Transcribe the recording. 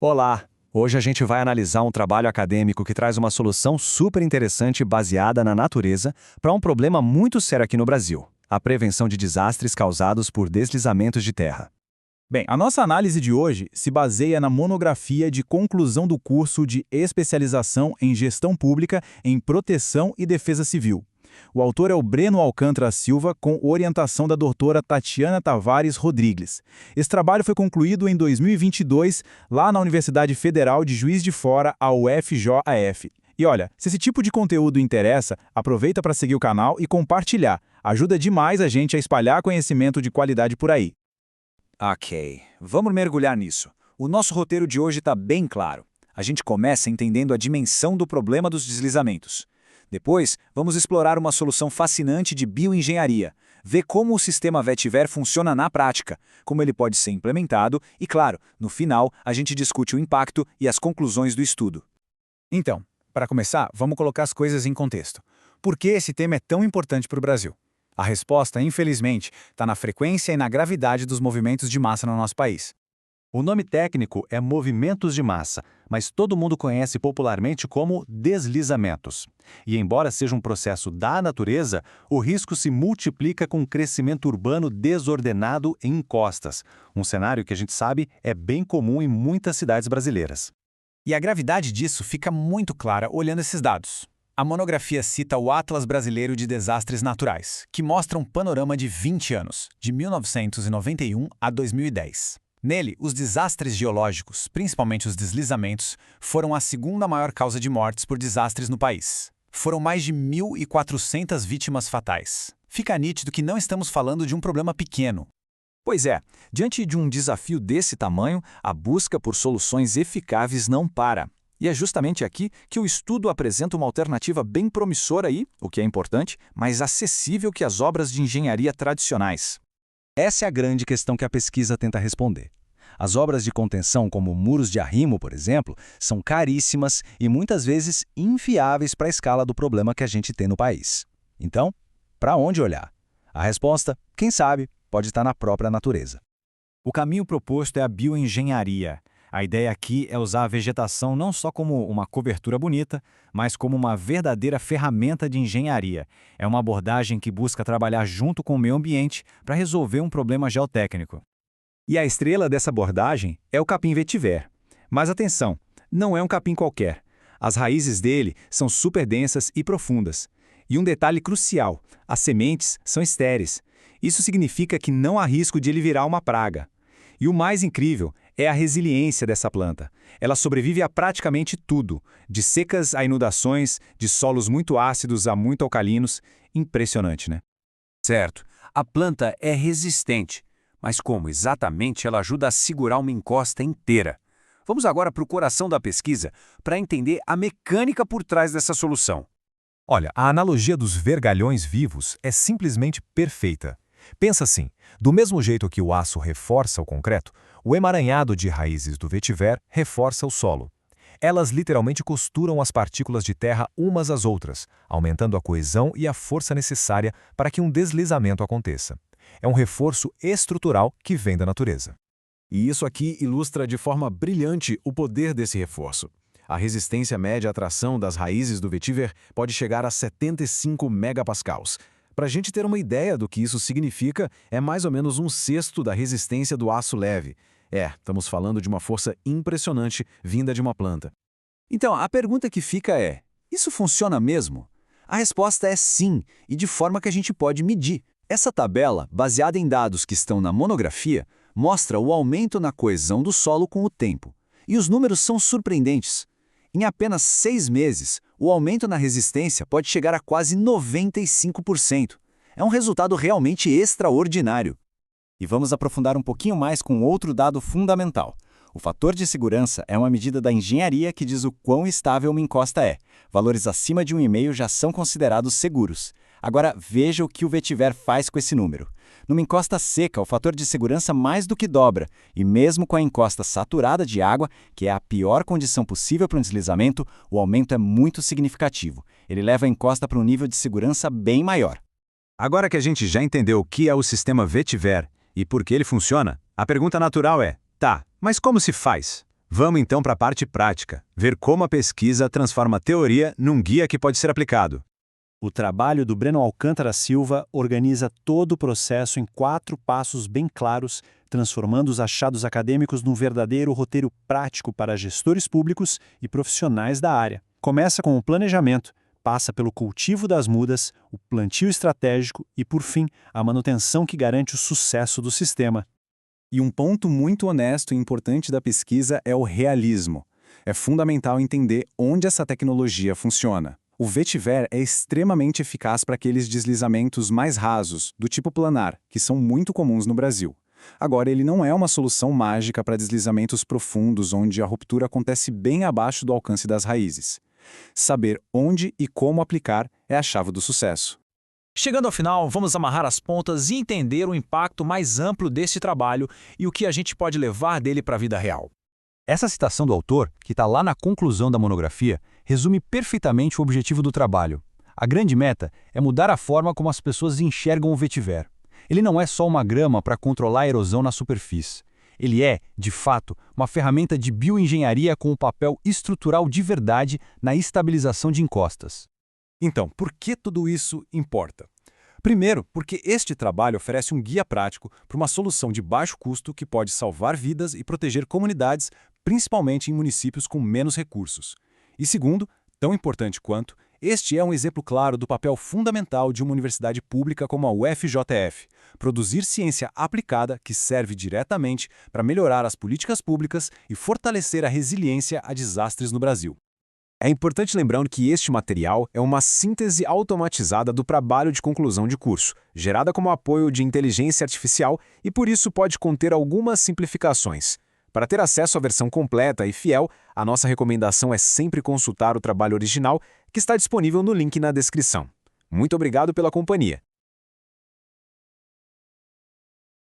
Olá! Hoje a gente vai analisar um trabalho acadêmico que traz uma solução super interessante baseada na natureza para um problema muito sério aqui no Brasil: a prevenção de desastres causados por deslizamentos de terra. Bem, a nossa análise de hoje se baseia na monografia de conclusão do curso de especialização em gestão pública em proteção e defesa civil. O autor é o Breno Alcântara Silva, com orientação da doutora Tatiana Tavares Rodrigues. Esse trabalho foi concluído em 2022, lá na Universidade Federal de Juiz de Fora, a UFJF. E olha, se esse tipo de conteúdo interessa, aproveita para seguir o canal e compartilhar. Ajuda demais a gente a espalhar conhecimento de qualidade por aí. Ok, vamos mergulhar nisso. O nosso roteiro de hoje está bem claro. A gente começa entendendo a dimensão do problema dos deslizamentos. Depois, vamos explorar uma solução fascinante de bioengenharia, ver como o sistema Vetiver funciona na prática, como ele pode ser implementado e, claro, no final, a gente discute o impacto e as conclusões do estudo. Então, para começar, vamos colocar as coisas em contexto. Por que esse tema é tão importante para o Brasil? A resposta, infelizmente, está na frequência e na gravidade dos movimentos de massa no nosso país. O nome técnico é movimentos de massa, mas todo mundo conhece popularmente como deslizamentos. E embora seja um processo da natureza, o risco se multiplica com o crescimento urbano desordenado em encostas, um cenário que a gente sabe é bem comum em muitas cidades brasileiras. E a gravidade disso fica muito clara olhando esses dados. A monografia cita o Atlas Brasileiro de Desastres Naturais, que mostra um panorama de 20 anos, de 1991 a 2010. Nele, os desastres geológicos, principalmente os deslizamentos, foram a segunda maior causa de mortes por desastres no país. Foram mais de 1.400 vítimas fatais. Fica nítido que não estamos falando de um problema pequeno. Pois é, diante de um desafio desse tamanho, a busca por soluções eficazes não para. E é justamente aqui que o estudo apresenta uma alternativa bem promissora e, o que é importante, mais acessível que as obras de engenharia tradicionais. Essa é a grande questão que a pesquisa tenta responder. As obras de contenção, como muros de arrimo, por exemplo, são caríssimas e muitas vezes inviáveis para a escala do problema que a gente tem no país. Então, para onde olhar? A resposta, quem sabe, pode estar na própria natureza. O caminho proposto é a bioengenharia. A ideia aqui é usar a vegetação não só como uma cobertura bonita, mas como uma verdadeira ferramenta de engenharia. É uma abordagem que busca trabalhar junto com o meio ambiente para resolver um problema geotécnico. E a estrela dessa abordagem é o capim vetiver. Mas atenção, não é um capim qualquer. As raízes dele são super densas e profundas. E um detalhe crucial, as sementes são estéreis. Isso significa que não há risco de ele virar uma praga. E o mais incrível é a resiliência dessa planta. Ela sobrevive a praticamente tudo, de secas a inundações, de solos muito ácidos a muito alcalinos. Impressionante, né? Certo, a planta é resistente, mas como exatamente ela ajuda a segurar uma encosta inteira? Vamos agora para o coração da pesquisa para entender a mecânica por trás dessa solução. Olha, a analogia dos vergalhões vivos é simplesmente perfeita. Pensa assim, do mesmo jeito que o aço reforça o concreto, o emaranhado de raízes do vetiver reforça o solo. Elas literalmente costuram as partículas de terra umas às outras, aumentando a coesão e a força necessária para que um deslizamento aconteça. É um reforço estrutural que vem da natureza. E isso aqui ilustra de forma brilhante o poder desse reforço. A resistência média à tração das raízes do vetiver pode chegar a 75 megapascals. Para a gente ter uma ideia do que isso significa, é mais ou menos 1/6 da resistência do aço leve. Estamos falando de uma força impressionante vinda de uma planta. Então, a pergunta que fica é: isso funciona mesmo? A resposta é sim, e de forma que a gente pode medir. Essa tabela, baseada em dados que estão na monografia, mostra o aumento na coesão do solo com o tempo. E os números são surpreendentes. Em apenas 6 meses, o aumento na resistência pode chegar a quase 95%. É um resultado realmente extraordinário. E vamos aprofundar um pouquinho mais com outro dado fundamental. O fator de segurança é uma medida da engenharia que diz o quão estável uma encosta é. Valores acima de 1,5 já são considerados seguros. Agora veja o que o vetiver faz com esse número. Numa encosta seca, o fator de segurança mais do que dobra, e mesmo com a encosta saturada de água, que é a pior condição possível para um deslizamento, o aumento é muito significativo. Ele leva a encosta para um nível de segurança bem maior. Agora que a gente já entendeu o que é o sistema vetiver e por que ele funciona, a pergunta natural é: tá, mas como se faz? Vamos então para a parte prática, ver como a pesquisa transforma a teoria num guia que pode ser aplicado. O trabalho do Breno Alcântara Silva organiza todo o processo em 4 passos bem claros, transformando os achados acadêmicos num verdadeiro roteiro prático para gestores públicos e profissionais da área. Começa com o planejamento, passa pelo cultivo das mudas, o plantio estratégico e, por fim, a manutenção que garante o sucesso do sistema. E um ponto muito honesto e importante da pesquisa é o realismo. É fundamental entender onde essa tecnologia funciona. O vetiver é extremamente eficaz para aqueles deslizamentos mais rasos, do tipo planar, que são muito comuns no Brasil. Agora, ele não é uma solução mágica para deslizamentos profundos onde a ruptura acontece bem abaixo do alcance das raízes. Saber onde e como aplicar é a chave do sucesso. Chegando ao final, vamos amarrar as pontas e entender o impacto mais amplo desse trabalho e o que a gente pode levar dele para a vida real. Essa citação do autor, que está lá na conclusão da monografia, resume perfeitamente o objetivo do trabalho. A grande meta é mudar a forma como as pessoas enxergam o vetiver. Ele não é só uma grama para controlar a erosão na superfície. Ele é, de fato, uma ferramenta de bioengenharia com um papel estrutural de verdade na estabilização de encostas. Então, por que tudo isso importa? Primeiro, porque este trabalho oferece um guia prático para uma solução de baixo custo que pode salvar vidas e proteger comunidades, principalmente em municípios com menos recursos. E segundo, tão importante quanto, este é um exemplo claro do papel fundamental de uma universidade pública como a UFJF, produzir ciência aplicada que serve diretamente para melhorar as políticas públicas e fortalecer a resiliência a desastres no Brasil. É importante lembrar que este material é uma síntese automatizada do trabalho de conclusão de curso, gerada como apoio de inteligência artificial e por isso pode conter algumas simplificações. Para ter acesso à versão completa e fiel, a nossa recomendação é sempre consultar o trabalho original, que está disponível no link na descrição. Muito obrigado pela companhia.